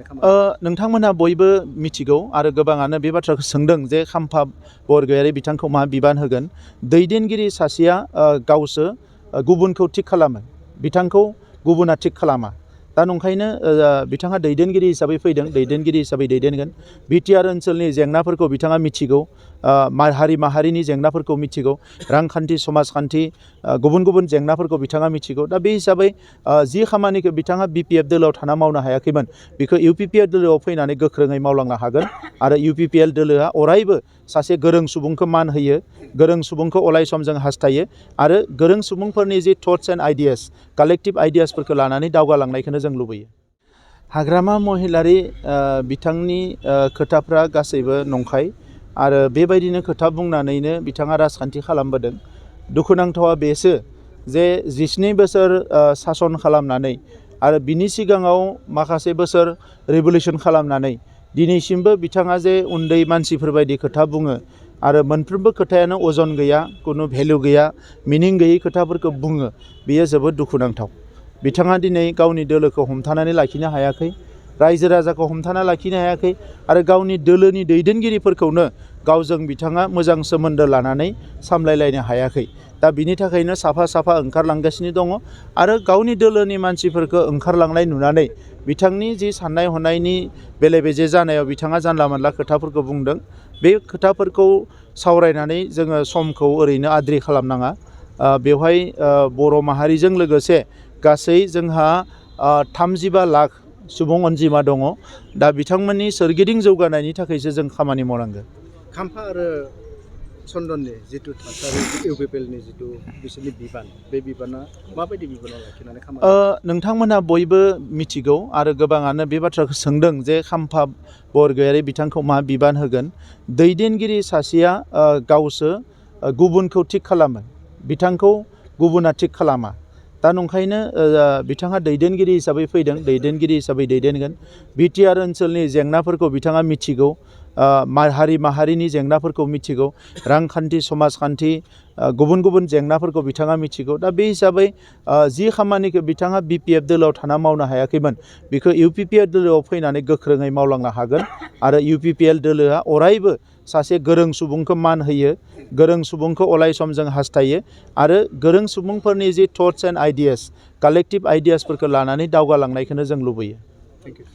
खामानि नोंथांमोनहा बयबो मिथिगौ आरो गोबाङानो बे बाथ्राखौ सोंदों जे खाम्फा बरगयारी बिथांखौ मा बिबान होगोन। दैदेनगिरि सासेया गावसो गुबुनखौ थिग खालामो, बिथांखौ गुबुना थिग खालामा। दा नंखायनो बिथाङा दैदेनगिरि हिसाबै फैदों, दैदेनगिरि हिसाबै दैदेनगोन। बिटिआर ओनसोलनि जेंनाफोरखौ बिथाङा मिथिगौ, हारि माहारिनि जेंनाफोरखौ मिथिगौ, रांखान्थि समाजखान्थि गुबुन गुबुन जेंनाफोरखौ बिथाङा मिथिगौ। दा बे हिसाबै जि खामानिखौ बिथाङा बिपिएफ दोलोआव थाना मावनो हायाखैमोन बेखौ इउपिपिएल दोलोआव फैनानै गोख्रोङै मावलांनो हागोन। आरो इउपिपिएल दोलोआ अरायबो सासे गोरों सुबुंखौ मान होयो, गोरों सुबुंखौ अराय सम जों हास्थायो आरो गोरों सुबुंफोरनि जि थट्स एन्ड आइडियास, कालेक्टिभ आइडियासफोरखौ लानानै दावगालांनायखौनो जों लुबैयो। हाग्रामा महिलारि बिथांनि खोथाफ्रा गासैबो नंखाय आरो बेबायदिनो खोथा बुंनानैनो बिथाङा राजखान्थि खालामबोदों। दुखुनांथावा बेसो जे 12 बोसोर सासन खालामनानै आरो बिनि सिगाङाव माखासे बोसोर रिभलिउसन खालामनानै दिनैसिमबो बिथाङा जे उन्दै मानसिफोरबायदि खोथा बुङो आरो मोनफ्रोमबो खोथायानो अजन गैया, खुनु भेलु गैया, मिनिं गैयै खोथाफोरखौ बुङो, बेयो जोबोद दुखुनांथाव। बिथाङा दिनै गावनि दोलोखौ हमथानानै लाखिनो हायाखै, रायजो राजाखौ हमथाना लाखिनो हायाखै आरो गावनि दोलोनि दैदेनगिरिफोरखौनो गावजों बिथाङा मोजां सोमोन्दो लानानै सामलायलायनो हायाखै। दा बिनि थाखायनो साफा साफा ओंखारलांगासिनो दङ आरो गावनि दोलोनि मानसिफोरखौ ओंखारलांनाय नुनानै बिथांनि जि साननाय हनायनि बेले बेजे जानायाव बिथाङा जानला मोनला खोथाफोरखौ बुंदों। बे खोथाफोरखौ सावरायनानै जोङो समखौ ओरैनो आद्रि खालामनाङा। बेवहाय बर' माहारिजों लोगोसे गासै जोंहा 35 लाख सुबुं अनजिमा दङ। दा बिथांमोननि सोरगिदिं जौगानायनि थाखायसो जों खामानि मावनांगोन। खाम्फा आरो चन्दननि जिथु थासारि, इउपिपिएलनि जिथु बिसोरनि बिबान, बे बिबाना माबायदि बिबानाव लाखिनानै खामानि? नोंथांमोनहा बयबो मिथिगौ आरो गोबाङानो बे बाथ्राखौ सोंदों जे खाम्फा बरगयारी बिथांखौ मा बिबान होगोन। दैदेनगिरि सासेया गावसो गुबुनखौ थिग खालामो, बिथांखौ गुबुना थिग खालामा। दा नंखायनो बिथाङा दैदेनगिरि हिसाबै फैदों, दैदेनगिरि हिसाबै दैदेनगोन। बिटिआर ओनसोलनि जेंनाफोरखौ बिथाङा मिथिगौ, हारि माहारिनि जेंनाफोरखौ मिथिगौ, रांखान्थि समाजखान्थि गुबुन गुबुन जेंनाफोरखौ बिथाङा मिथिगौ। दा बे हिसाबै जि खामानिखौ बिथाङा बिपिएफ दोलोआव थाना मावनो हायाखैमोन बेखौ इउपिपिएल दोलोआव फैनानै गोख्रोङै मावलांनो हागोन। आरो इउपिपिएल दोलोआ अरायबो सासे गोरों सुबुंखौ मान होयो, गोरों सुबुंखौ अराय सम जों हास्थायो आरो गोरों सुबुंफोरनि जि थट्स एन्ड आइडियास, कालेक्टिभ आइडियासफोरखौ लानानै दावगालांनायखौनो जों लुबैयो। Thank you.